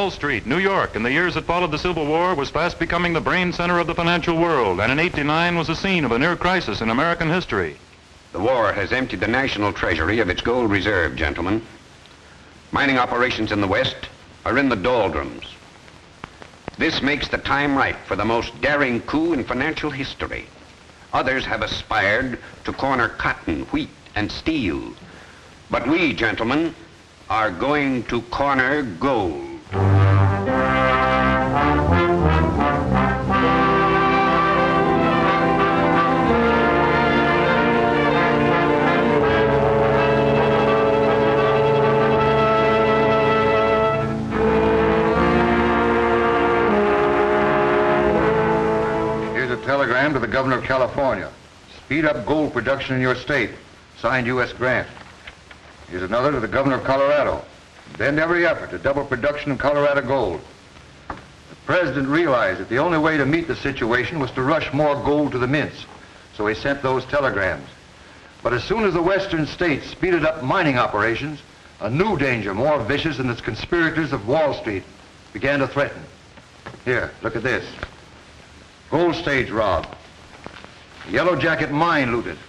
Wall Street, New York, in the years that followed the Civil War, was fast becoming the brain center of the financial world, and in '89 was the scene of a near crisis in American history. The war has emptied the national treasury of its gold reserve, gentlemen. Mining operations in the West are in the doldrums. This makes the time ripe for the most daring coup in financial history. Others have aspired to corner cotton, wheat, and steel. But we, gentlemen, are going to corner gold. Here's a telegram to the governor of California. Speed up gold production in your state. Signed U.S. Grant. Here's another to the governor of Colorado. Bend every effort to double production of Colorado gold. The president realized that the only way to meet the situation was to rush more gold to the mints, so he sent those telegrams. But as soon as the western states speeded up mining operations, a new danger, more vicious than the conspirators of Wall Street, began to threaten. Here, look at this. Gold stage robbed. Yellow Jacket mine looted.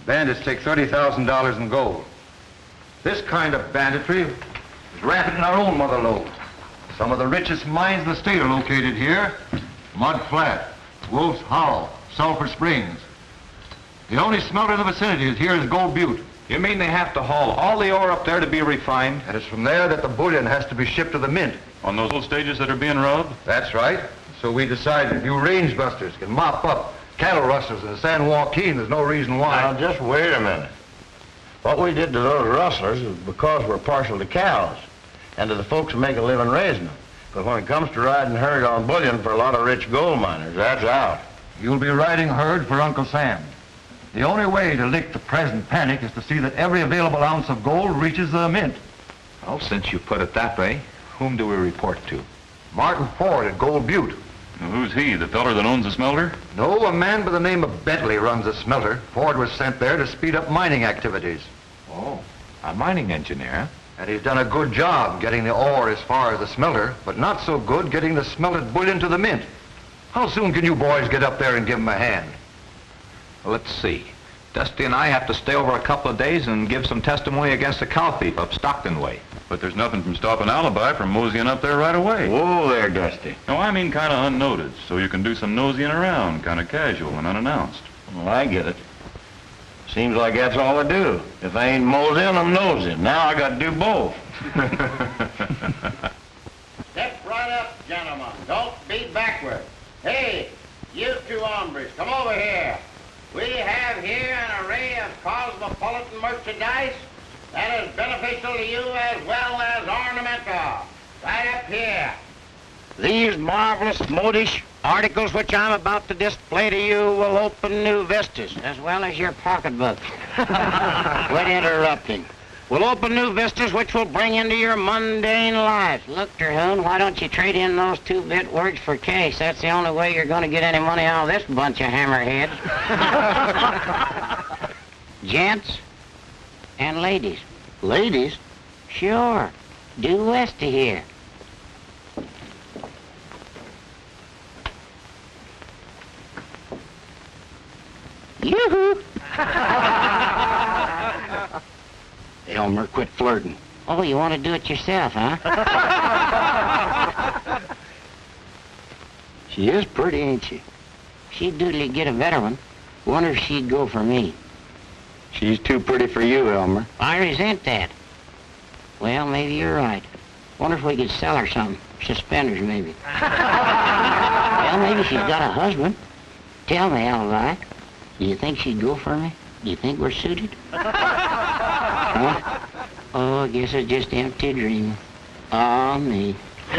Bandits take $30,000 in gold. This kind of banditry is rampant in our own mother lode. Some of the richest mines in the state are located here. Mud Flat, Wolf's Hollow, Sulphur Springs. The only smelter in the vicinity is here is Gold Butte. You mean they have to haul all the ore up there to be refined? And it's from there that the bullion has to be shipped to the mint. On those old stages that are being robbed? That's right. So we decided if you range busters can mop up cattle rustlers in the San Joaquin, there's no reason why. Now, just wait a minute. What we did to those rustlers is because we're partial to cows and to the folks who make a living raising them. But when it comes to riding herd on bullion for a lot of rich gold miners, that's out. You'll be riding herd for Uncle Sam. The only way to lick the present panic is to see that every available ounce of gold reaches the mint. Well, since you put it that way, whom do we report to? Martin Ford at Gold Butte. Now, who's he, the feller that owns the smelter? No, a man by the name of Bentley runs the smelter. Ford was sent there to speed up mining activities. Oh, a mining engineer? And he's done a good job getting the ore as far as the smelter, but not so good getting the smelted bullion to the mint. How soon can you boys get up there and give him a hand? Well, let's see. Dusty and I have to stay over a couple of days and give some testimony against the cow thief up Stockton way. But there's nothing from stopping alibi from moseying up there right away. Whoa there, Dusty. No, I mean kind of unnoticed, so you can do some noseying around, kind of casual and unannounced. Well, I get it. Seems like that's all I do. If I ain't moseying, I'm nosing. Now I got to do both. Step right up, gentlemen. Don't beat backward. Hey, you two hombres, come over here. We have here an array of cosmopolitan merchandise that is beneficial to you as well as ornamental. Right up here. These marvelous modish articles which I'm about to display to you will open new vistas, as well as your pocketbook. Quit interrupting. Will open new vistas which will bring into your mundane lives. Look, Terhune, why don't you trade in those 2-bit words for cash? That's the only way you're going to get any money out of this bunch of hammerheads. Gents and ladies. Ladies? Sure. Due west of here. Yoo-hoo! Elmer, quit flirting. Oh, you want to do it yourself, huh? She is pretty, ain't she? She'd doodly get a better one. Wonder if she'd go for me. She's too pretty for you, Elmer. I resent that. Well, maybe you're right. Wonder if we could sell her some. Suspenders, maybe. Well, maybe she's got a husband. Tell me, Alibi. Do you think she'd go for me? Do you think we're suited? Huh? Oh, I guess it's just empty dreaming. Ah, me. I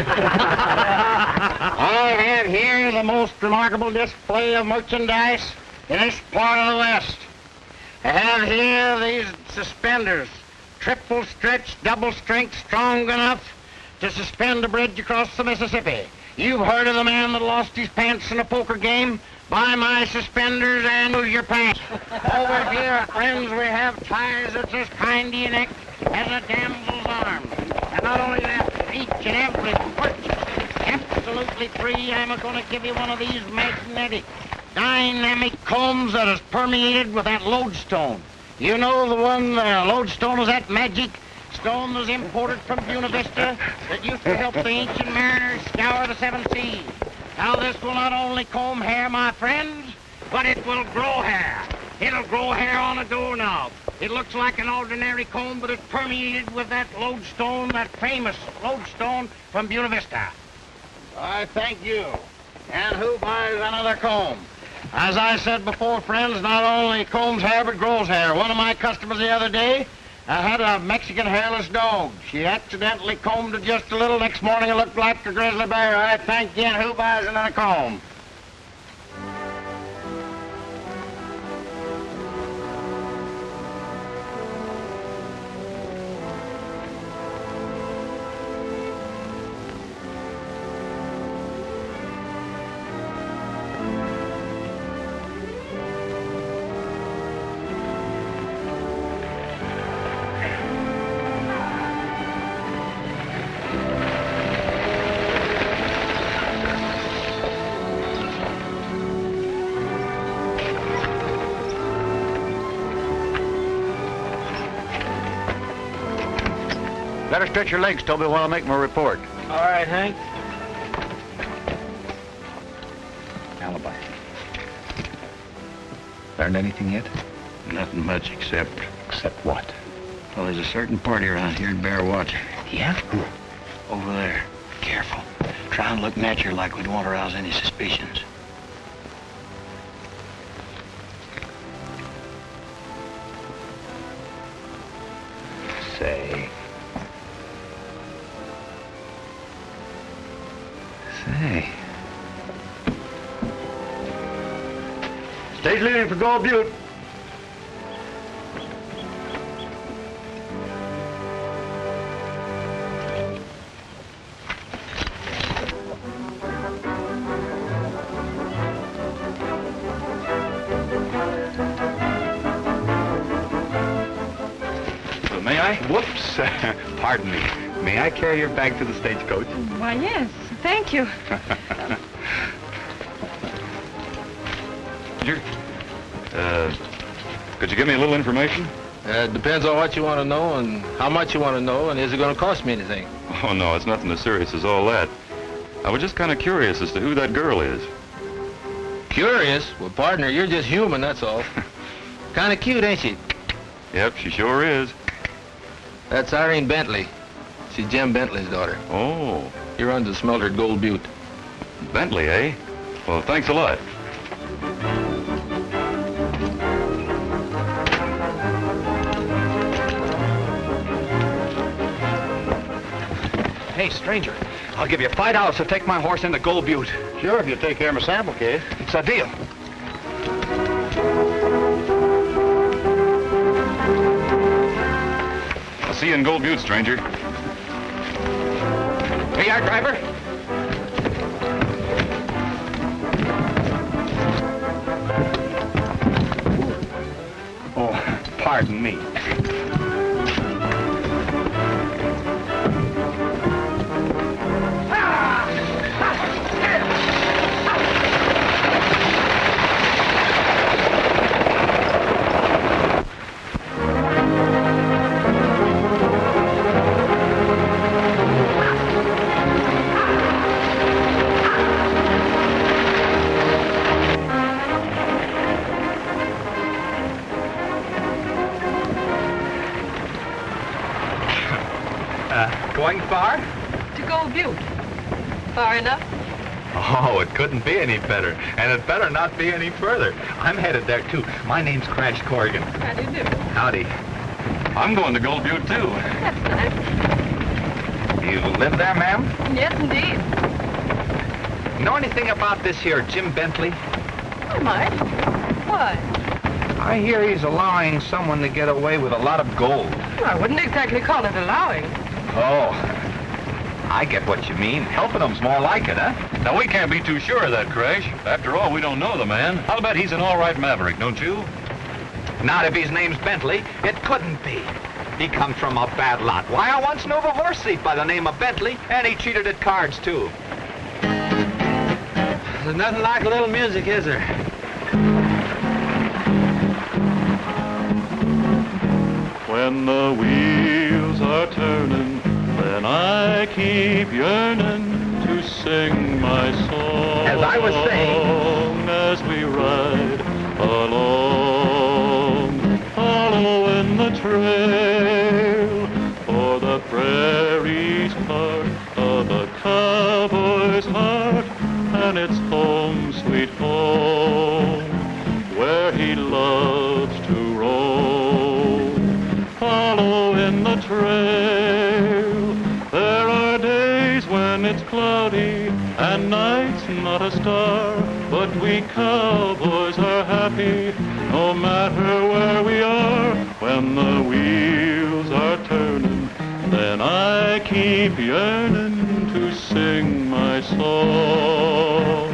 have here the most remarkable display of merchandise in this part of the West. I have here these suspenders, triple stretch, double strength, strong enough to suspend a bridge across the Mississippi. You've heard of the man that lost his pants in a poker game? Buy my suspenders and lose your pants. Over here, friends, we have ties that's as kind to your neck as a damsel's arm. And not only that, each each and every purchase, absolutely free, I'm going to give you one of these magnetic, dynamic combs that is permeated with that lodestone. You know the one, lodestone is that magic stone that was imported from Buena Vista that used to help the ancient mariners scour the seven seas. Now this will not only comb hair, my friends, but it will grow hair. It'll grow hair on a doorknob. It looks like an ordinary comb, but it's permeated with that lodestone, that famous lodestone from Buena Vista. I thank you. And who buys another comb? As I said before, friends, not only combs hair, but grows hair. One of my customers the other day, I had a Mexican hairless dog. She accidentally combed it just a little. Next morning, it looked like a grizzly bear. I thank you, and who buys another comb? Better stretch your legs, Toby, while I make my report. All right, Hank. Alibi. Learned anything yet? Nothing much except... Except what? Well, there's a certain party around here in Bear Watch. Yeah? Over there. Careful. Try and look natural like we don't want to arouse any suspicions. Say. Stage leaving for Gold Butte. May I? Whoops. Pardon me. May I carry your bag to the stagecoach? Why, yes. Thank you. Could you give me a little information? It depends on what you want to know and how much you want to know, and is it going to cost me anything? Oh, no, it's nothing as serious as all that. I was just kind of curious as to who that girl is. Curious? Well, partner, you're just human, that's all. Kind of cute, ain't she? Yep, she sure is. That's Irene Bentley. She's Jim Bentley's daughter. Oh. He runs the smelter at Gold Butte. Bentley, eh? Well, thanks a lot. Hey, stranger, I'll give you $5 to take my horse into Gold Butte. Sure, if you take care of my sample case. It's a deal. I'll see you in Gold Butte, stranger. Here you are, driver. Oh, pardon me. Going far? To Gold Butte. Far enough? Oh, it couldn't be any better. And it better not be any further. I'm headed there, too. My name's Crash Corrigan. How do you do? Howdy. I'm going to Gold Butte, too. That's nice. You live there, ma'am? Yes, indeed. Know anything about this here Jim Bentley? I might. Why? I hear he's allowing someone to get away with a lot of gold. Well, I wouldn't exactly call it allowing. Oh, I get what you mean. Helping them's more like it, huh? Now, we can't be too sure of that, Crash. After all, we don't know the man. I'll bet he's an all right maverick, don't you? Not if his name's Bentley. It couldn't be. He comes from a bad lot. Why, I once knew of a horse thief by the name of Bentley, and he cheated at cards, too. There's nothing like a little music, is there? When the wheels are turning, then I keep yearning to sing my song. As I was saying, as we ride along, following the trail, for the prairie's part of a cowboy's heart, and it's home, sweet home, where he loves to roam. Following the trail, there are days when it's cloudy and nights not a star, but we cowboys are happy no matter where we are. When the wheels are turning, then I keep yearning to sing my song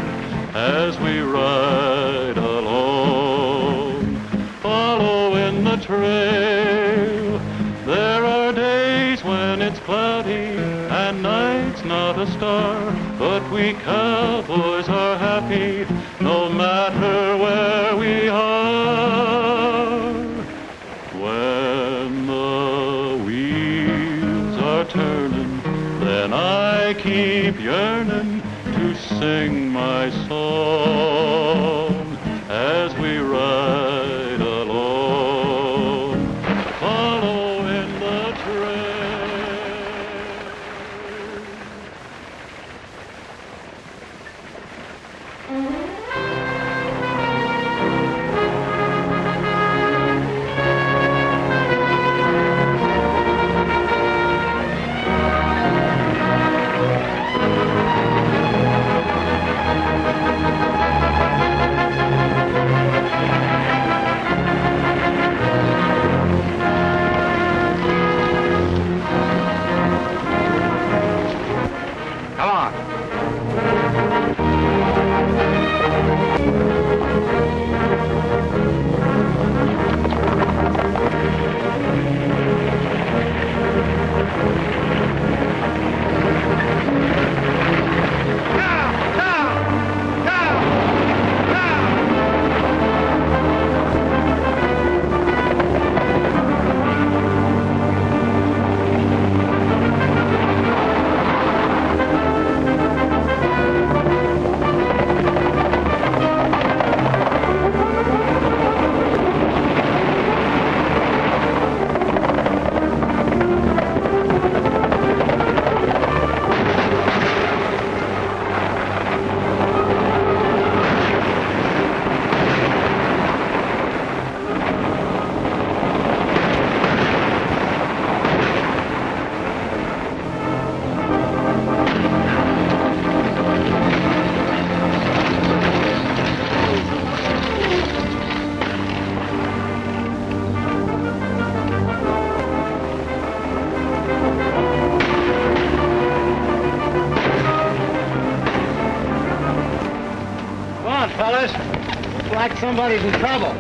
as we ride along, following the trail. There are days when it's cloudy and nights not a star, but we cowboys are happy no matter where we are. When the wheels are turning, then I keep yearning to sing my song as we ride along, following the trail. come on. Come on, fellas. Looks like somebody's in trouble.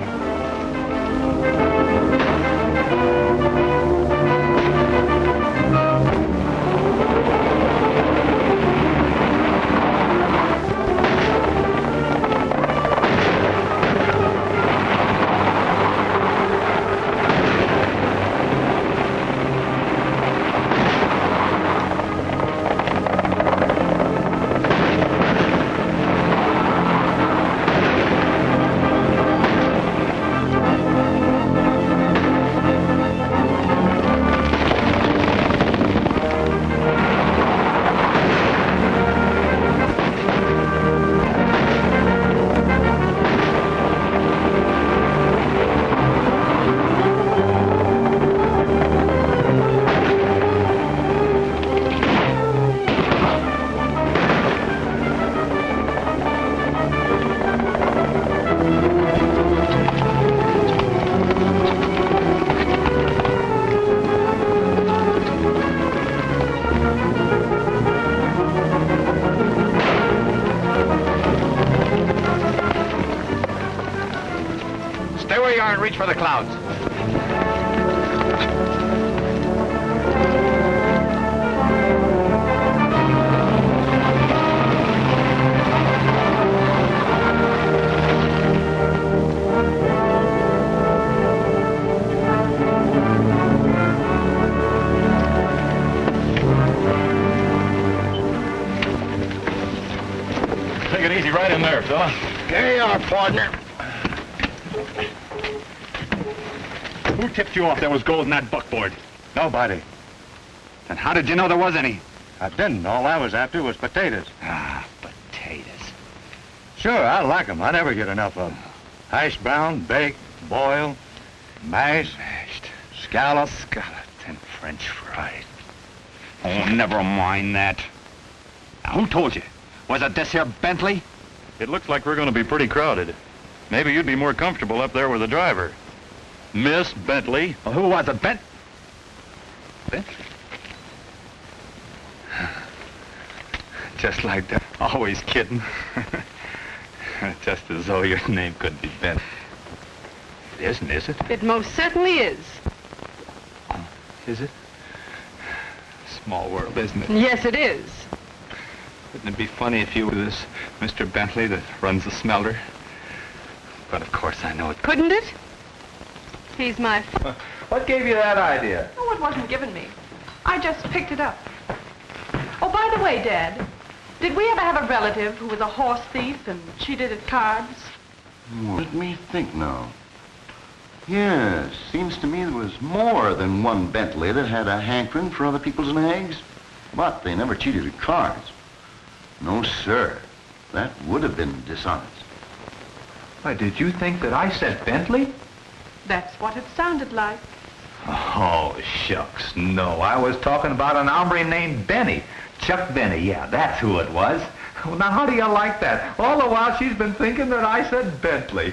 Stay where you are and reach for the clouds. it easy right in there, fella. Here you are, partner. Who tipped you off there was gold in that buckboard? Nobody. Then how did you know there was any? I didn't. All I was after was potatoes. Ah, potatoes. Sure, I like 'em. I never get enough of 'em. Hash brown, baked, boiled, mashed, scalloped. Scalloped and French fried. Oh, never mind that. Now, who told you? Was it this here Bentley? It looks like we're going to be pretty crowded. Maybe you'd be more comfortable up there with the driver. Miss Bentley. Well, who was it, Bentley? Just like that. Always kidding. Just as though your name could be Bentley. It isn't, is it? It most certainly is. Oh, is it? Small world, isn't it? Yes, it is. Wouldn't it be funny if you were this Mr. Bentley that runs the smelter? But of course I know it. Couldn't it? He's my... What gave you that idea? Oh, it wasn't given me. I just picked it up. Oh, by the way, Dad, did we ever have a relative who was a horse thief and cheated at cards? Let me think now. Yes, seems to me there was more than one Bentley that had a hankering for other people's nags. But they never cheated at cards. No, sir. That would have been dishonest. Why, did you think that I said Bentley? That's what it sounded like. Oh, shucks, no. I was talking about an hombre named Benny. Chuck Benny, yeah, that's who it was. Well, now, how do you like that? All the while she's been thinking that I said Bentley.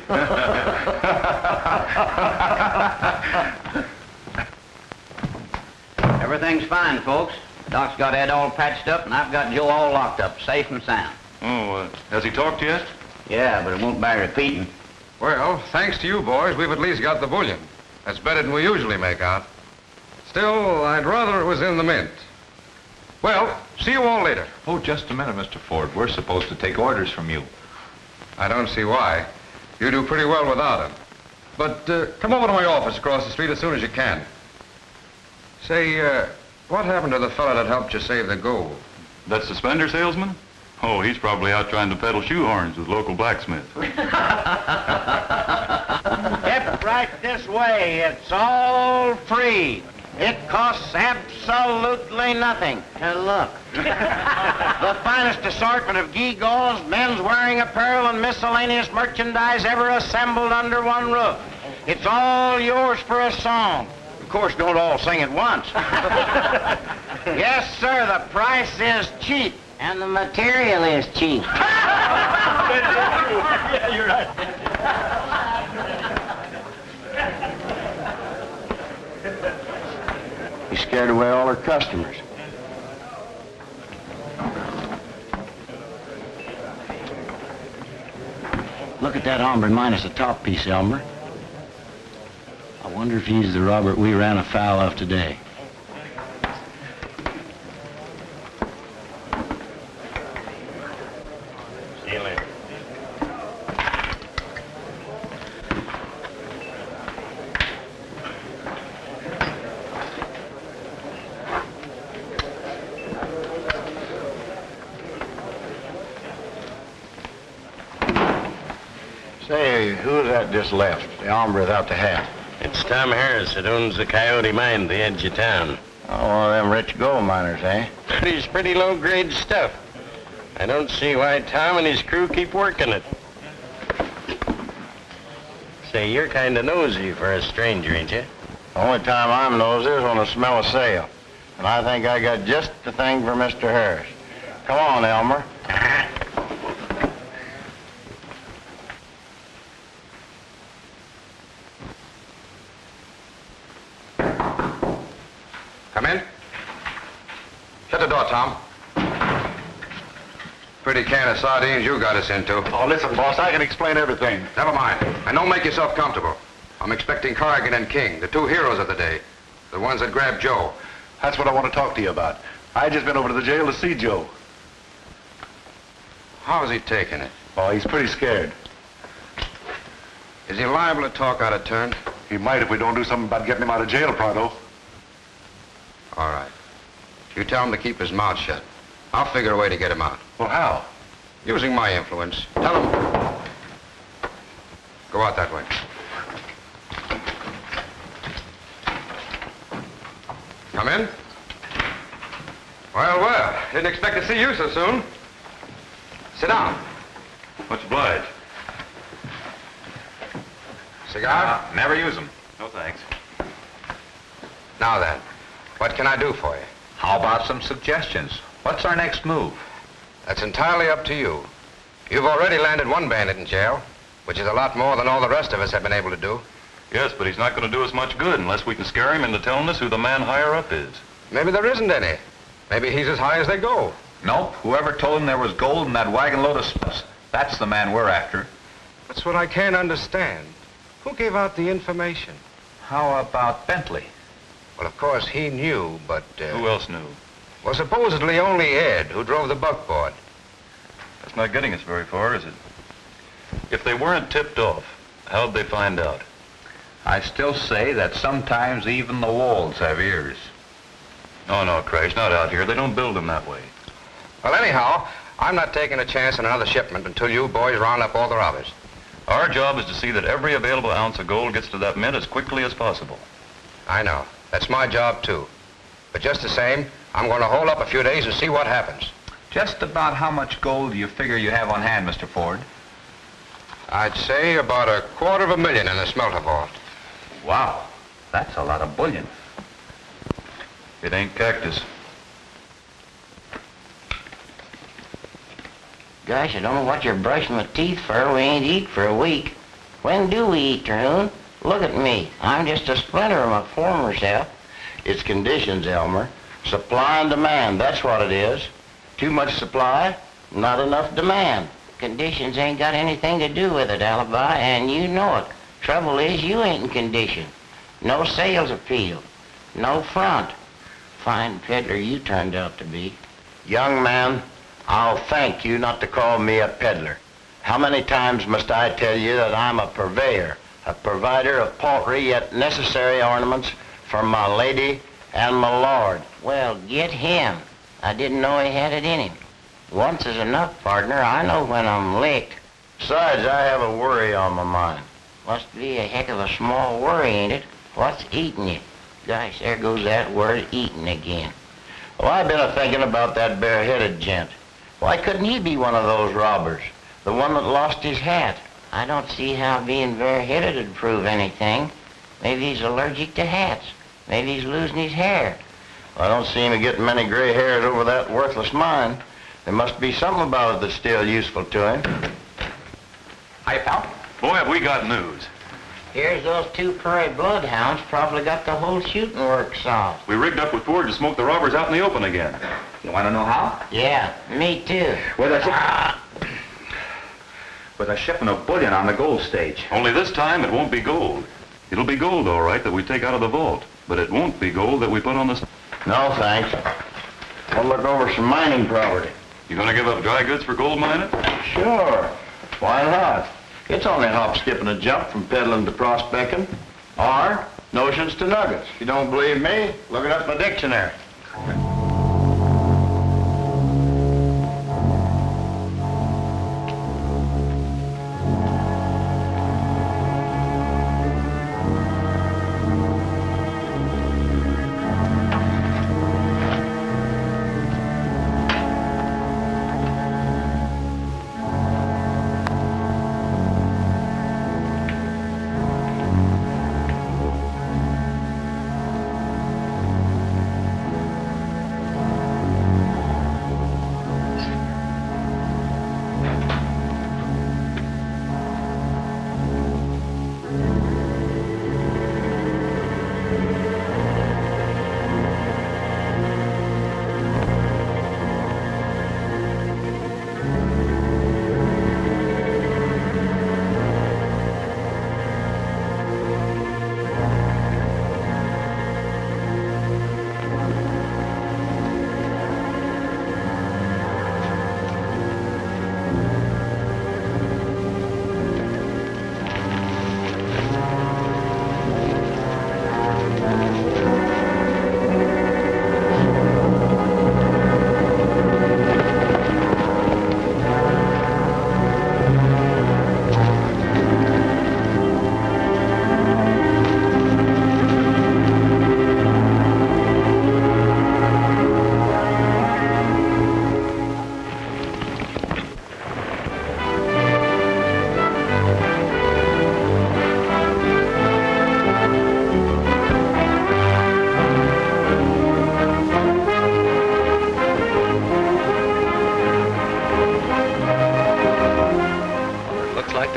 Everything's fine, folks. Doc's got Ed all patched up, and I've got Joe all locked up, safe and sound. Oh, has he talked yet? Yeah, but it won't bear repeating. Well, thanks to you boys, we've at least got the bullion. That's better than we usually make out. Still, I'd rather it was in the mint. Well, see you all later. Oh, just a minute, Mr. Ford. We're supposed to take orders from you. I don't see why. You do pretty well without them. But come over to my office across the street as soon as you can. Say, what happened to the fella that helped you save the gold? That suspender salesman? Oh, he's probably out trying to peddle shoehorns with local blacksmiths. Step right this way. It's all free. It costs absolutely nothing to look. The finest assortment of gewgaws, men's wearing apparel, and miscellaneous merchandise ever assembled under one roof. It's all yours for a song. Of course, don't all sing at once. Yes, sir, the price is cheap. And the material is cheap. Yeah, you're right. He scared away all our customers. Look at that hombre minus the top piece, Elmer. I wonder if he's the Robert we ran afoul of today. See you later. Say, who's that just left? The hombre without the hat. It's Tom Harris that owns the Coyote Mine at the edge of town. Oh, one of them rich gold miners, eh? It's pretty low-grade stuff. I don't see why Tom and his crew keep working it. Say, you're kind of nosy for a stranger, ain't you? The only time I'm nosy is when I smell a sale. And I think I got just the thing for Mr. Harris. Come on, Elmer. Come in. Shut the door, Tom. Pretty can of sardines you got us into. Oh, listen, boss, I can explain everything. Never mind. And don't make yourself comfortable. I'm expecting Corrigan and King, the two heroes of the day. The ones that grabbed Joe. That's what I want to talk to you about. I just been over to the jail to see Joe. How's he taking it? Oh, he's pretty scared. Is he liable to talk out of turn? He might if we don't do something about getting him out of jail pronto. All right. You tell him to keep his mouth shut. I'll figure a way to get him out. Well, how? Using my influence. Tell him. Go out that way. Come in. Well, well. Didn't expect to see you so soon. Sit down. Much obliged. Cigar? Never use them. No thanks. Now then, what can I do for you? How about some suggestions? What's our next move? That's entirely up to you. You've already landed one bandit in jail, which is a lot more than all the rest of us have been able to do. Yes, but he's not going to do us much good unless we can scare him into telling us who the man higher up is. Maybe there isn't any. Maybe he's as high as they go. Nope. Whoever told him there was gold in that wagon load of stuff, that's the man we're after. That's what I can't understand. Who gave out the information? How about Bentley? Well, of course, he knew, but... Who else knew? Well, supposedly only Ed, who drove the buckboard. That's not getting us very far, is it? If they weren't tipped off, how'd they find out? I still say that sometimes even the walls have ears. Oh, no, Crash, not out here. They don't build them that way. Well, anyhow, I'm not taking a chance on another shipment until you boys round up all the robbers. Our job is to see that every available ounce of gold gets to that mint as quickly as possible. I know. That's my job, too. But just the same, I'm going to hold up a few days and see what happens. Just about how much gold do you figure you have on hand, Mr. Ford? I'd say about $250,000 in the smelter vault. Wow, that's a lot of bullion. It ain't cactus. Gosh, I don't know what you're brushing my teeth for. We ain't eat for a week. When do we eat, Terhune? Look at me. I'm just a splinter of my former self. It's conditions, Elmer. Supply and demand, that's what it is. Too much supply, not enough demand. Conditions ain't got anything to do with it, Alibi, and you know it. Trouble is, you ain't in condition. No sales appeal. No front. Fine peddler you turned out to be. Young man, I'll thank you not to call me a peddler. How many times must I tell you that I'm a purveyor, a provider of paltry yet necessary ornaments for my lady and my lord? Well, get him. I didn't know he had it in him. Once is enough, partner. I know when I'm licked. Besides, I have a worry on my mind. Must be a heck of a small worry, ain't it? What's eating you? Gosh, there goes that word eating again. Well, I've been a-thinking about that bareheaded gent. Why couldn't he be one of those robbers? The one that lost his hat? I don't see how being bareheaded would prove anything. Maybe he's allergic to hats. Maybe he's losing his hair. I don't seem to get many gray hairs over that worthless mine. There must be something about it that's still useful to him. Hi, pal. Boy, have we got news. Here's those two prairie bloodhounds probably got the whole shooting work solved. We rigged up with Ford to smoke the robbers out in the open again. You want to know how? Yeah, me too. With a shipment of bullion on the gold stage. Only this time it won't be gold. It'll be gold, all right, that we take out of the vault. But it won't be gold that we put on the... No, thanks. I'll look over some mining property. You gonna give up dry goods for gold mining? Sure. Why not? It's only a hop, skip, and a jump from peddling to prospecting. Or notions to nuggets. If you don't believe me, look it up in the dictionary.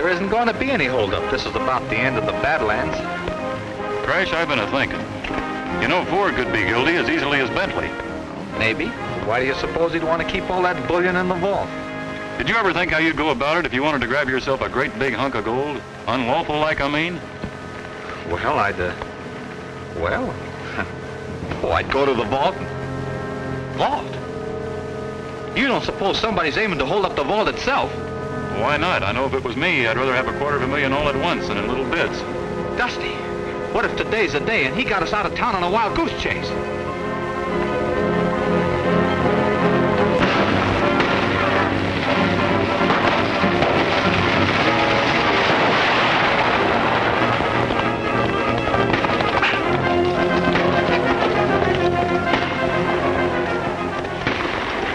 there isn't going to be any holdup. This is about the end of the Badlands. Crash, I've been a-thinking. You know, Ford could be guilty as easily as Bentley. Maybe. Why do you suppose he'd want to keep all that bullion in the vault? Did you ever think how you'd go about it if you wanted to grab yourself a great big hunk of gold? Unlawful like, I mean? Well, I'd go to the vault. Vault? You don't suppose somebody's aiming to hold up the vault itself? Why not? I know if it was me, I'd rather have $250,000 all at once than in little bits. Dusty, what if today's the day and he got us out of town on a wild goose chase?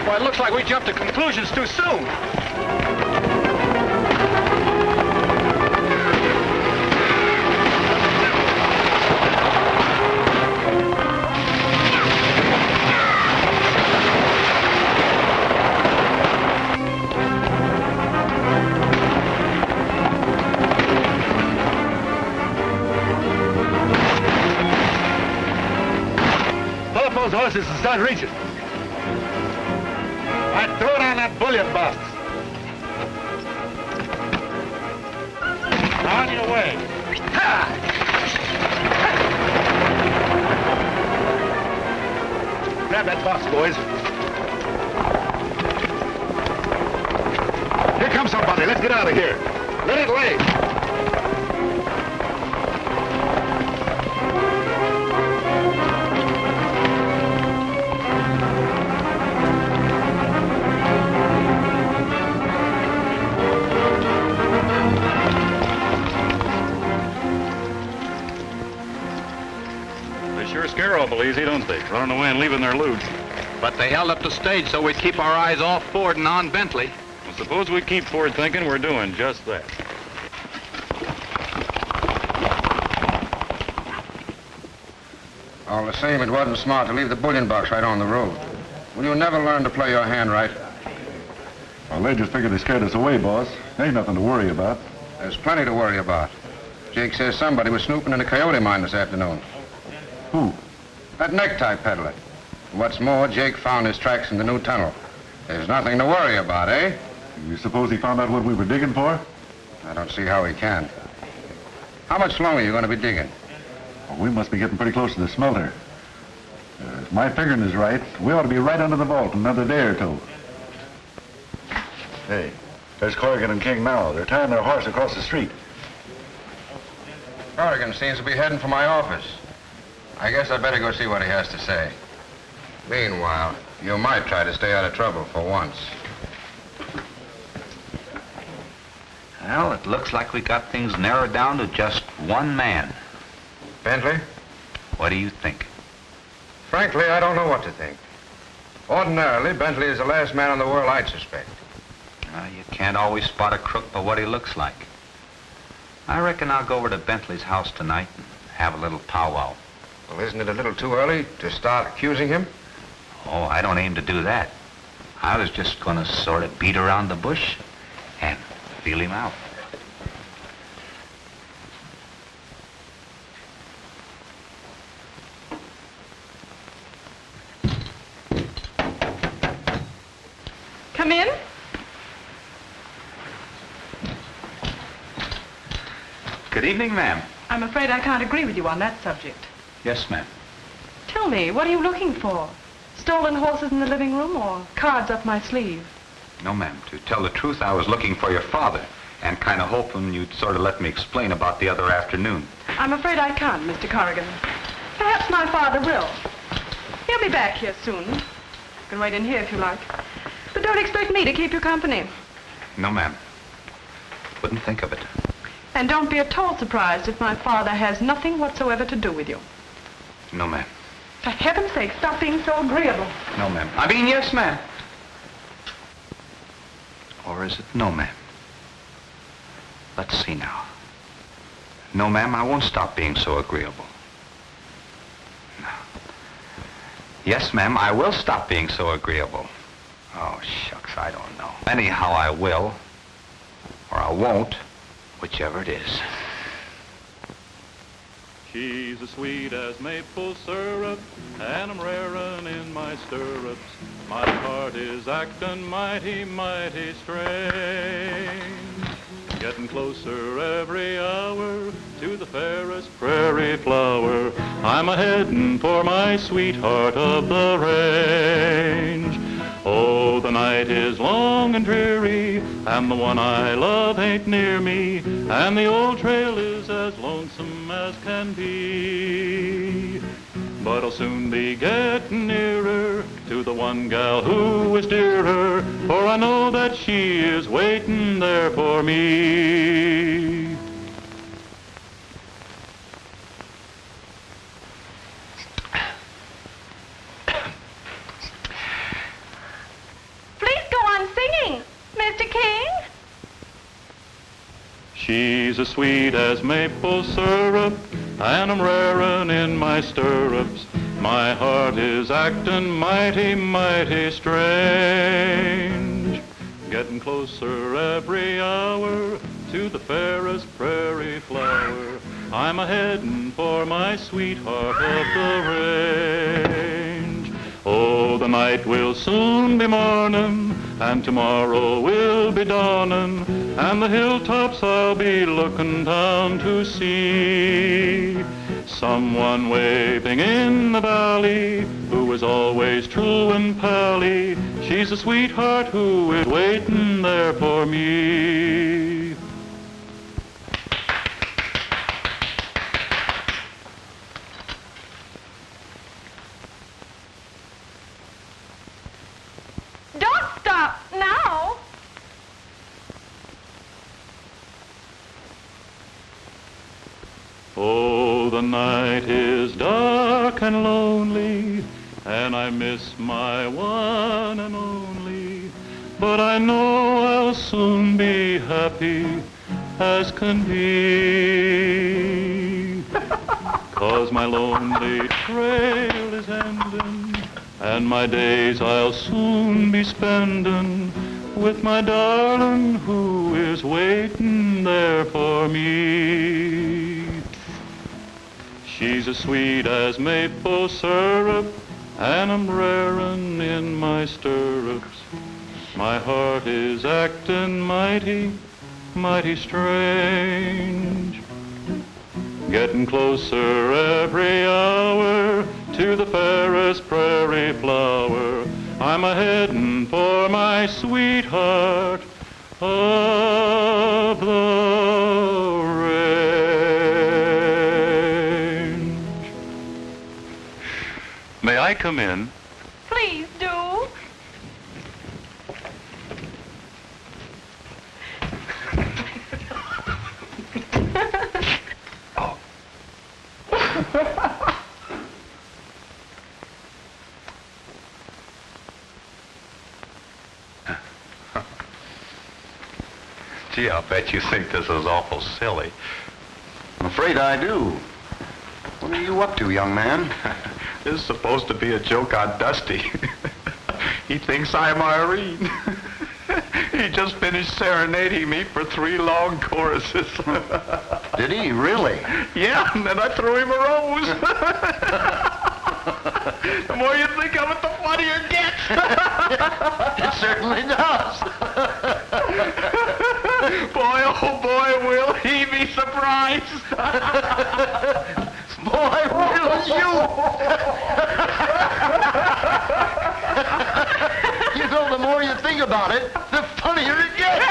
Well, it looks like we jumped to conclusions too soon. Pull up those horses and start reaching. All right, throw it on that bullion box. On your way. Grab that box, boys. Here comes somebody. Let's get out of here. Let it lay. They sure scare awful easy, don't they? Running away and leaving their loot. But they held up the stage so we'd keep our eyes off Ford and on Bentley. Well, suppose we keep Ford thinking we're doing just that. All the same, it wasn't smart to leave the bullion box right on the road. Will you never learn to play your hand right? Well, they just figured they scared us away, boss. Ain't nothing to worry about. There's plenty to worry about. Jake says somebody was snooping in a coyote mine this afternoon. Who? That necktie peddler. What's more, Jake found his tracks in the new tunnel. There's nothing to worry about, eh? You suppose he found out what we were digging for? I don't see how he can. How much longer are you going to be digging? Well, we must be getting pretty close to the smelter. If my figuring is right, we ought to be right under the vault in another day or two. Hey, there's Corrigan and King now. They're tying their horse across the street. Corrigan seems to be heading for my office. I guess I'd better go see what he has to say. Meanwhile, you might try to stay out of trouble for once. Well, it looks like we got things narrowed down to just one man. Bentley? What do you think? Frankly, I don't know what to think. Ordinarily, Bentley is the last man in the world I'd suspect. You can't always spot a crook by what he looks like. I reckon I'll go over to Bentley's house tonight and have a little powwow. Well, isn't it a little too early to start accusing him? Oh, I don't aim to do that. I was just going to sort of beat around the bush and feel him out. Come in. Good evening, ma'am. I'm afraid I can't agree with you on that subject. Yes, ma'am. Tell me, what are you looking for? Stolen horses in the living room or cards up my sleeve? No, ma'am. To tell the truth, I was looking for your father and kind of hoping you'd sort of let me explain about the other afternoon. I'm afraid I can't, Mr. Corrigan. Perhaps my father will. He'll be back here soon. You can wait in here if you like. But don't expect me to keep you company. No, ma'am. Wouldn't think of it. And don't be at all surprised if my father has nothing whatsoever to do with you. No, ma'am. For heaven's sake, stop being so agreeable. No, ma'am. I mean, yes, ma'am. Or is it no, ma'am? Let's see now. No, ma'am, I won't stop being so agreeable. No. Yes, ma'am, I will stop being so agreeable. Oh, shucks, I don't know. Anyhow, I will. Or I won't. whichever it is. She's as sweet as maple syrup, and I'm rarin' in my stirrups. My heart is actin' mighty, mighty strange. Getting closer every hour to the fairest prairie flower. I'm a-headin' for my sweetheart of the range. Oh, the night is long and dreary, and the one I love ain't near me, and the old trail is as lonesome as can be. But I'll soon be getting nearer to the one gal who is dearer, for I know that she is waiting there for me. Please go on singing, Mr. King. She's as sweet as maple syrup, and I'm rarin' in my stirrups. My heart is actin' mighty, mighty strange. Getting closer every hour to the fairest prairie flower. I'm a-headin' for my sweetheart of the range. Oh, the night will soon be mornin', and tomorrow will be dawnin', and the hilltops I'll be looking down to see. Someone waving in the valley, who is always true and pally. She's a sweetheart who is waiting there for me. Don't stop now. Oh, the night is dark and lonely, and I miss my one and only. But I know I'll soon be happy as can be. 'Cause my lonely trail is ending, and my days I'll soon be spending with my darling who is waiting there for me. She's as sweet as maple syrup, and I'm rarin' in my stirrups. My heart is actin' mighty, mighty strange. Getting closer every hour to the fairest prairie flower. I'm a-headin' for my sweetheart of the range. May I come in? Please do. Gee, I'll bet you think this is awful silly. I'm afraid I do. What are you up to, young man? This is supposed to be a joke on Dusty. He thinks I'm Irene. He just finished serenading me for 3 long choruses. Did he really? Yeah, and then I threw him a rose. The more you think of it, the funnier it gets. It certainly does. Boy, oh boy, will he be surprised. Boy, will you! You know, the more you think about it, the funnier it gets.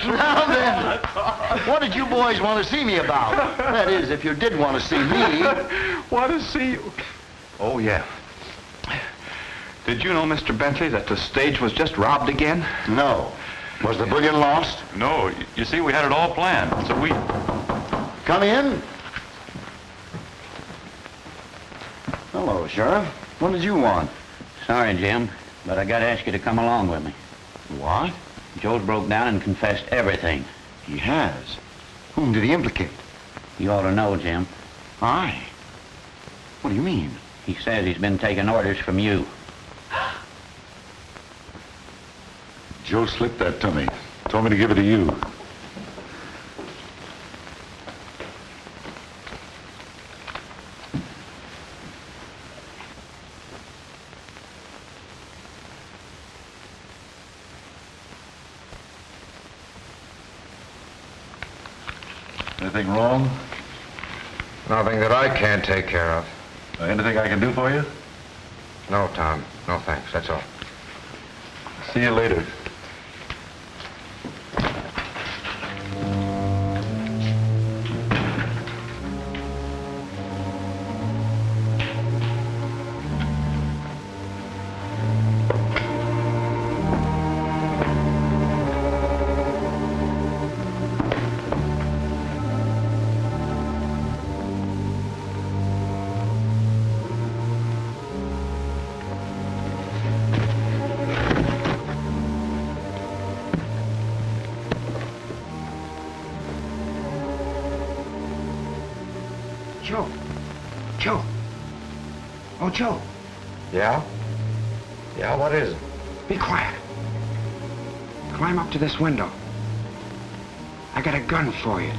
Now then, what did you boys want to see me about? That is, if you did want to see me. Want to see you? Oh, yeah. Did you know, Mr. Bentley, that the stage was just robbed again? No. Was the bullion lost? No, you see, we had it all planned, so we... Come in. Hello, Sheriff. What did you want? Sorry, Jim, but I gotta ask you to come along with me. What? Joe's broke down and confessed everything. He has. Whom did he implicate? You ought to know, Jim. I? What do you mean? He says he's been taking orders from you. Joe slipped that to me. Told me to give it to you. Anything wrong? Nothing that I can't take care of. Anything I can do for you? No, Tom. No, thanks. That's all. See you later. Joe. Joe. Oh, Joe. Yeah? Yeah, what is it? Be quiet. Climb up to this window. I got a gun for you.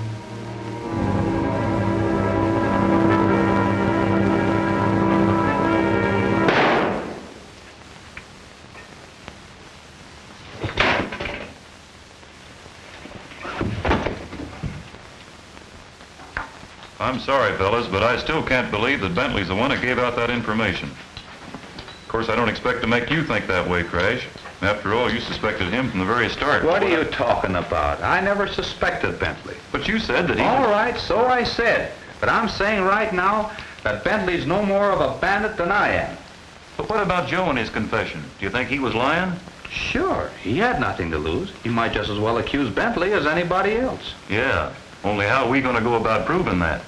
I'm sorry, fellas, but I still can't believe that Bentley's the one that gave out that information. Of course, I don't expect to make you think that way, Crash. After all, you suspected him from the very start. What are you talking about? I never suspected Bentley. But you said that he... All right, so I said. But I'm saying right now that Bentley's no more of a bandit than I am. But what about Joe and his confession? Do you think he was lying? Sure, he had nothing to lose. He might just as well accuse Bentley as anybody else. Yeah, only how are we going to go about proving that?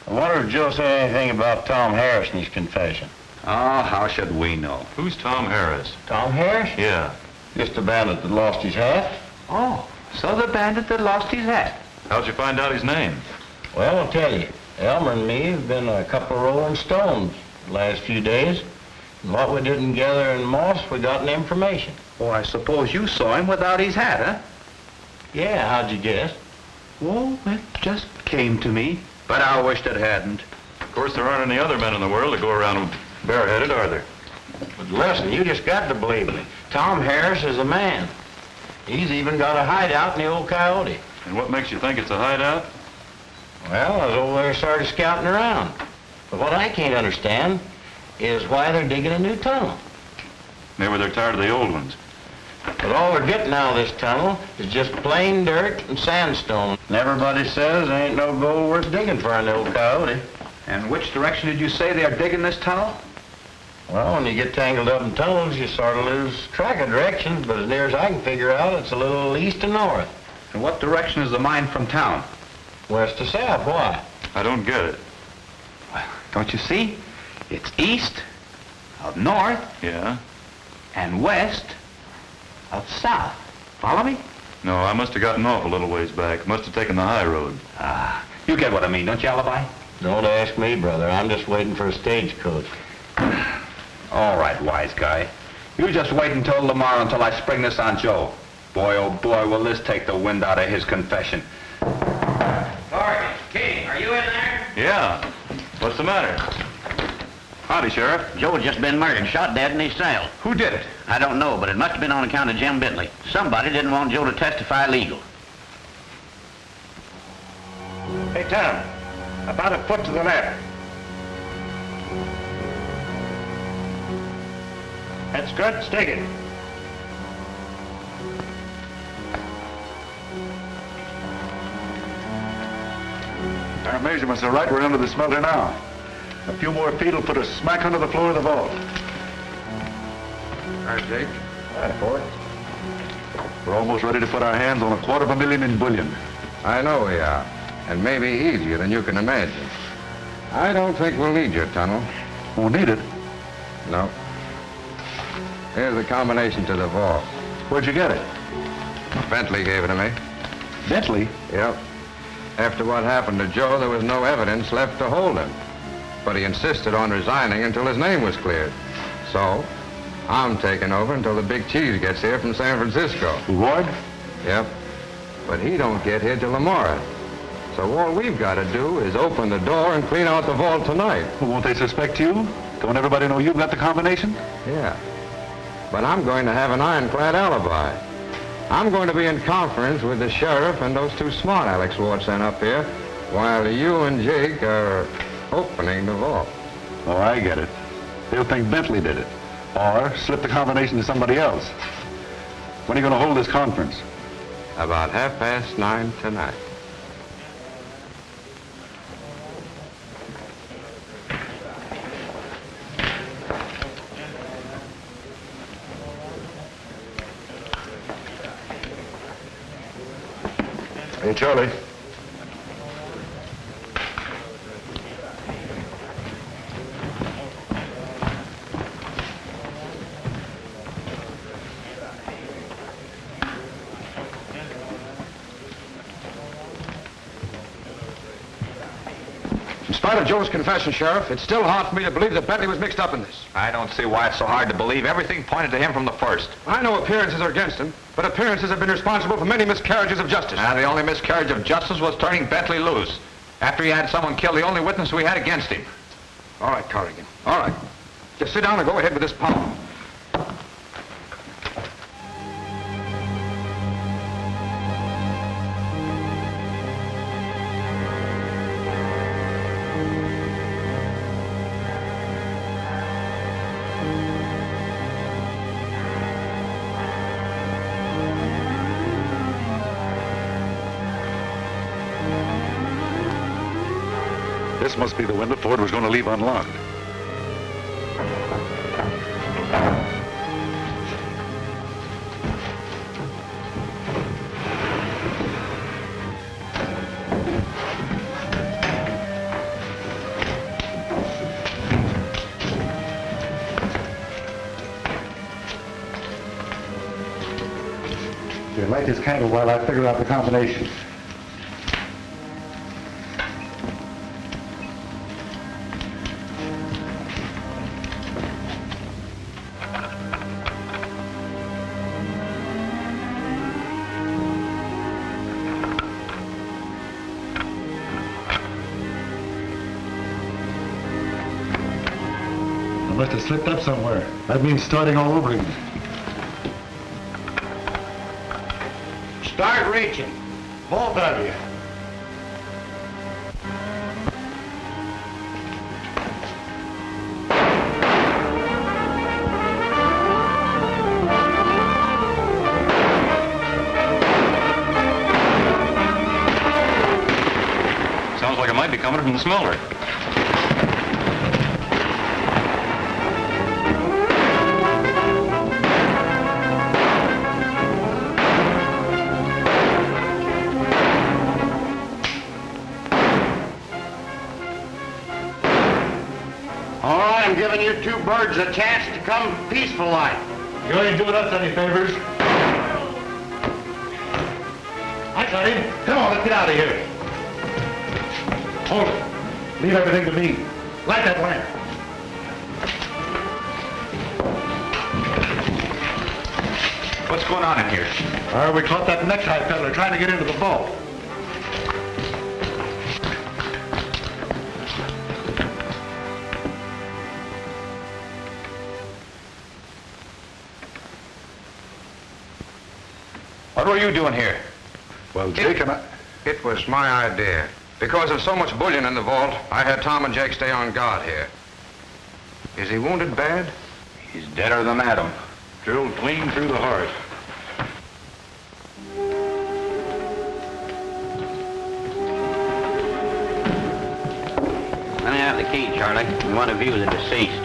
I wonder if Joe said anything about Tom Harris in his confession. Oh, how should we know? Who's Tom Harris? Tom Harris? Yeah. Just the bandit that lost his hat. Oh, so the bandit that lost his hat. How'd you find out his name? Well, I'll tell you. Elmer and me have been a couple of rolling stones the last few days. And what we didn't gather in Moss, we got in information. Oh, I suppose you saw him without his hat, huh? Yeah, how'd you guess? Oh, it just came to me. But I wished it hadn't. Of course, there aren't any other men in the world that go around bareheaded, are there? But listen, you just got to believe me. Tom Harris is a man. He's even got a hideout in the old Coyote. And what makes you think it's a hideout? Well, I was over there started scouting around. But what I can't understand is why they're digging a new tunnel. Maybe they're tired of the old ones. But all they're getting out of this tunnel is just plain dirt and sandstone. And everybody says there ain't no gold worth digging for an old Coyote. And which direction did you say they're digging this tunnel? Well, when you get tangled up in tunnels, you sort of lose track of directions, but as near as I can figure out, it's a little east to north. And what direction is the mine from town? West to south, why? I don't get it. Well, don't you see? It's east, out north, Yeah? and west, out south. Follow me? No, I must have gotten off a little ways back. Must have taken the high road. You get what I mean, don't you, Alibi? Don't ask me, brother. I'm just waiting for a stagecoach. All right, wise guy. You just wait until tomorrow until I spring this on Joe. Boy, oh boy, will this take the wind out of his confession. Corrigan, King, are you in there? Yeah. What's the matter? Howdy, Sheriff. Joe's just been murdered, shot dead in his cell. Who did it? I don't know, but it must have been on account of Jim Bentley. Somebody didn't want Joe to testify legal. Hey, Tom, about a foot to the left. That's good. Stick it. Our measurements are right. We're under the smelter now. A few more feet will put us smack under the floor of the vault. All right, Jake. All right, boy. We're almost ready to put our hands on $250,000 in bullion. I know we are. And maybe easier than you can imagine. I don't think we'll need your tunnel. Won't need it. No. Here's the combination to the vault. Where'd you get it? Bentley gave it to me. Bentley? Yep. After what happened to Joe, there was no evidence left to hold him. But he insisted on resigning until his name was cleared. So, I'm taking over until the big cheese gets here from San Francisco. Ward? Yep. But he don't get here till tomorrow. So all we've got to do is open the door and clean out the vault tonight. Well, won't they suspect you? Don't everybody know you've got the combination? Yeah. But I'm going to have an ironclad alibi. I'm going to be in conference with the sheriff and those two smart Alex Ward sent up here while you and Jake are opening the vault. Oh, I get it. They'll think Bentley did it. Or slip the combination to somebody else. When are you going to hold this conference? About 9:30 tonight. Hey, Charlie. In spite of Joe's confession, Sheriff, it's still hard for me to believe that Bentley was mixed up in this. I don't see why it's so hard to believe. Everything pointed to him from the first. I know appearances are against him, but appearances have been responsible for many miscarriages of justice. The only miscarriage of justice was turning Bentley loose. After he had someone kill the only witness we had against him. All right, Corrigan. All right. Just sit down and go ahead with this power. This must be the window Ford was going to leave unlocked. Here, light this candle while I figure out the combination. I must have slipped up somewhere. That means starting all over again. Start reaching. Both of you. Sounds like it might be coming from the smelter. All right, I'm giving you two birds a chance to come peaceful like. You ain't doing us any favors. I got him. Come on, let's get out of here. Hold it. Leave everything to me. Light that lamp. What's going on in here? We caught that necktie peddler trying to get into the vault. What were you doing here? Well, Jake and I... It was my idea. Because of so much bullion in the vault, I had Tom and Jake stay on guard here. Is he wounded bad? He's deader than Adam. Drilled clean through the heart. Let me have the key, Charlie. We want to view the deceased.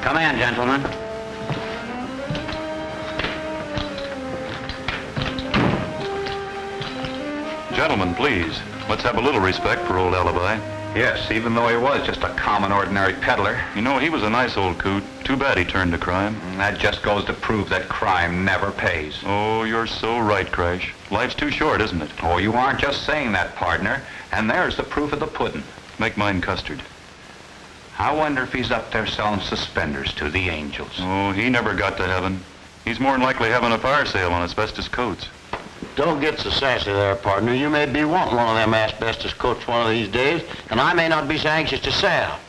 Come in, gentlemen. Gentlemen, please, let's have a little respect for old Alibi. Yes, even though he was just a common, ordinary peddler. You know, he was a nice old coot. Too bad he turned to crime. That just goes to prove that crime never pays. Oh, you're so right, Crash. Life's too short, isn't it? Oh, you aren't just saying that, partner. And there's the proof of the pudding. Make mine custard. I wonder if he's up there selling suspenders to the angels. Oh, he never got to heaven. He's more than likely having a fire sale on asbestos coats. Don't get so sassy there, partner. You may be wanting one of them asbestos coats one of these days, and I may not be so anxious to sell.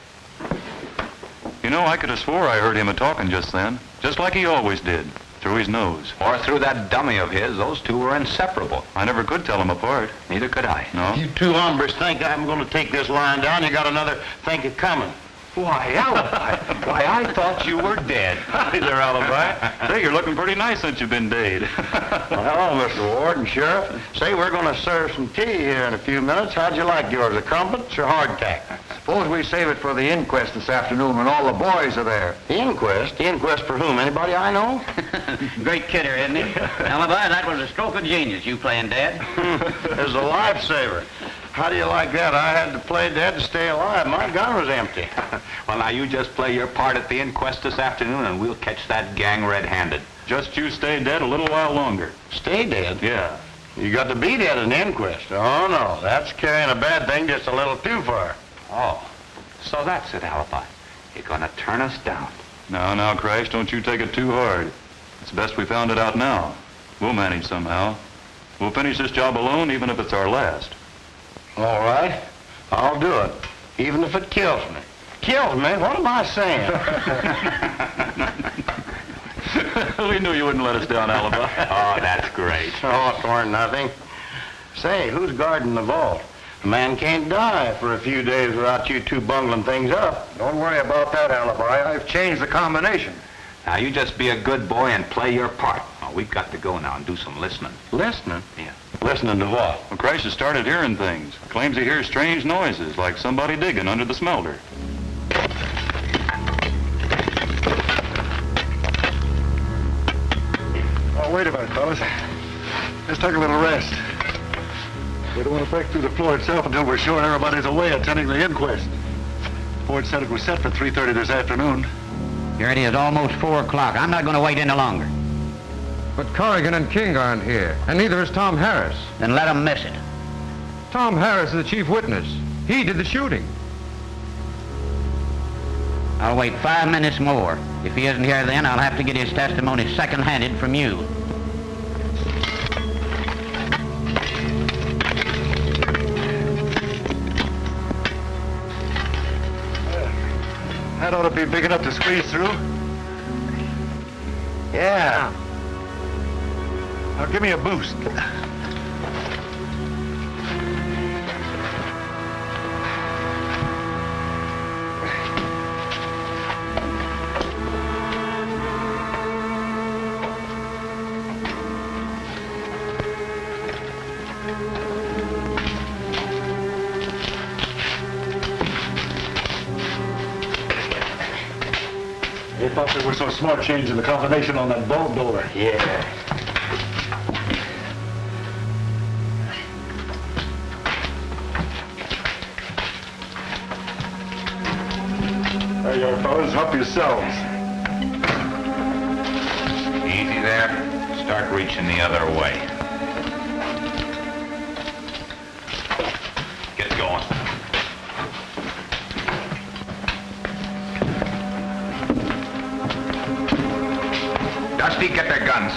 You know, I could have swore I heard him a-talking just then, just like he always did, through his nose. Or through that dummy of his. Those two were inseparable. I never could tell them apart. Neither could I. No? You two hombres think I'm going to take this line down. You got another think of coming. Why, Alibi. Why, I thought you were dead. Hi there, Alibi. Say, you're looking pretty nice since you've been dead. Well, hello, Mr. Ward and Sheriff. Say, we're going to serve some tea here in a few minutes. How'd you like yours, a crumpets or hardtack? Suppose we save it for the inquest this afternoon when all the boys are there. The inquest? The inquest for whom? Anybody I know? Great kidder, isn't he? Alibi, that was a stroke of genius, you playing dead. It's a lifesaver. How do you like that? I had to play dead to stay alive. My gun was empty. Well, now you just play your part at the inquest this afternoon and we'll catch that gang red-handed. Just you stay dead a little while longer. Stay dead? Yeah. You got to be dead in an inquest. Oh, no. That's carrying a bad thing just a little too far. Oh, so that's it, Alibi. You're gonna turn us down. Now, Crash, don't you take it too hard. It's best we found it out now. We'll manage somehow. We'll finish this job alone, even if it's our last. All right. I'll do it, even if it kills me. Kills me? What am I saying? We knew you wouldn't let us down, Alibi. Oh, that's great. Oh, it weren't nothing. Say, who's guarding the vault? A man can't die for a few days without you two bungling things up. Don't worry about that, Alibi. I've changed the combination. Now, you just be a good boy and play your part. Oh, we've got to go now and do some listening. Listening? Yeah. Listening to what? Well, Crash has started hearing things. Claims he hears strange noises, like somebody digging under the smelter. Oh, wait a minute, fellas. Let's take a little rest. We don't want to break through the floor itself until we're sure everybody's away attending the inquest. Ford said it was set for 3:30 this afternoon. Here it is, almost 4 o'clock. I'm not going to wait any longer. But Corrigan and King aren't here, and neither is Tom Harris. Then let 'em miss it. Tom Harris is the chief witness. He did the shooting. I'll wait 5 minutes more. If he isn't here then, I'll have to get his testimony second-handed from you. That ought to be big enough to squeeze through. Yeah. Now, give me a boost. They thought they were so smart changing the combination on that vault door. Yeah. There you are, fellas. Help yourselves. Easy there. Start reaching the other way. Get going. Dusty, get their guns.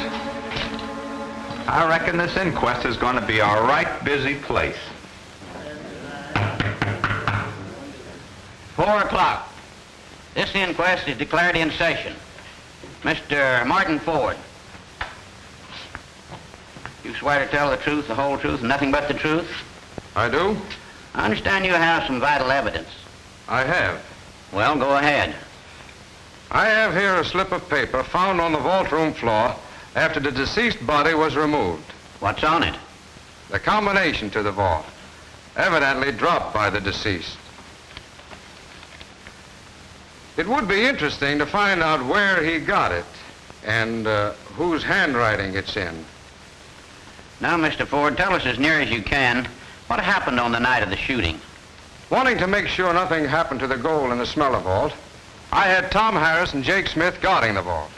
I reckon this inquest is going to be a right busy place. 4 o'clock. This inquest is declared in session. Mr. Martin Ford. You swear to tell the truth, the whole truth, and nothing but the truth? I do? I understand you have some vital evidence. I have. Well, go ahead. I have here a slip of paper found on the vault room floor after the deceased body was removed. What's on it? The combination to the vault, evidently dropped by the deceased. It would be interesting to find out where he got it and whose handwriting it's in. Now, Mr. Ford, tell us as near as you can what happened on the night of the shooting. Wanting to make sure nothing happened to the gold in the smelter vault, I had Tom Harris and Jake Smith guarding the vault.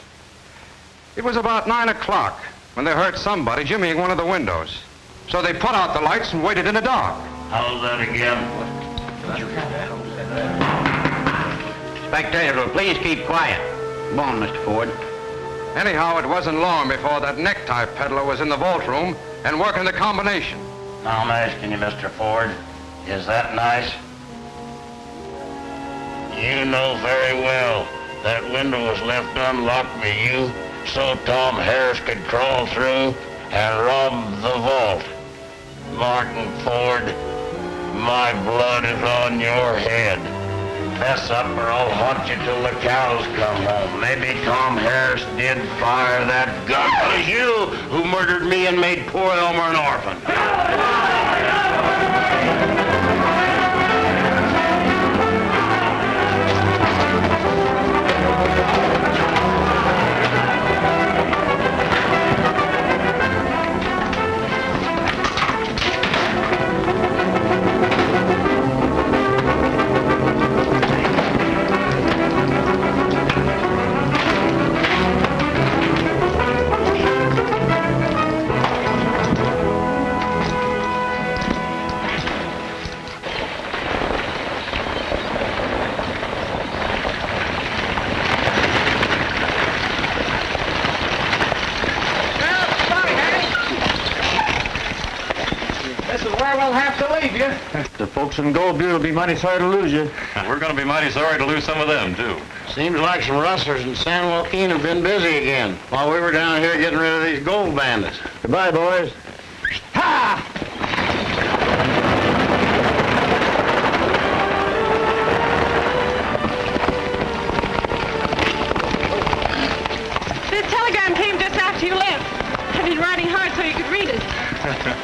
It was about 9 o'clock when they heard somebody jimmying one of the windows. So they put out the lights and waited in the dark. How's that again? Spectators will please keep quiet. Go on, Mr. Ford. Anyhow, it wasn't long before that necktie peddler was in the vault room and working the combination. Now I'm asking you, Mr. Ford, is that nice? You know very well that window was left unlocked for you so Tom Harris could crawl through and rob the vault. Martin Ford, my blood is on your head. Fess up or I'll haunt you till the cows come home. Maybe Tom Harris did fire that gun, but it's you who murdered me and made poor Elmer an orphan. The folks in Gold Butte will be mighty sorry to lose you. We're going to be mighty sorry to lose some of them, too. Seems like some rustlers in San Joaquin have been busy again while we were down here getting rid of these gold bandits. Goodbye, boys. Ha! This telegram came just after you left. I've been writing hard so you could read it.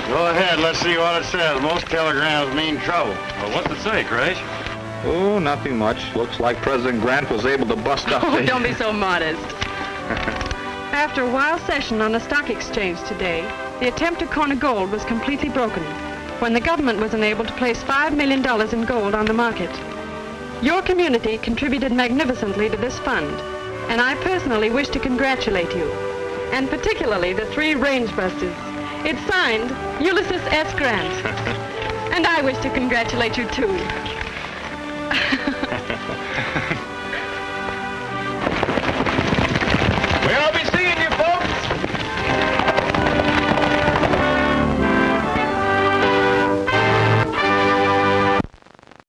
Go ahead, let's see what it says. Most telegrams mean trouble. Well, what's it say, Crash? Oh, nothing much. Looks like President Grant was able to bust up Oh, don't be so modest. After a wild session on the stock exchange today, the attempt to corner gold was completely broken when the government was unable to place $5 million in gold on the market. Your community contributed magnificently to this fund, and I personally wish to congratulate you, and particularly the 3 range busters. It's signed Ulysses S. Grant. And I wish to congratulate you, too.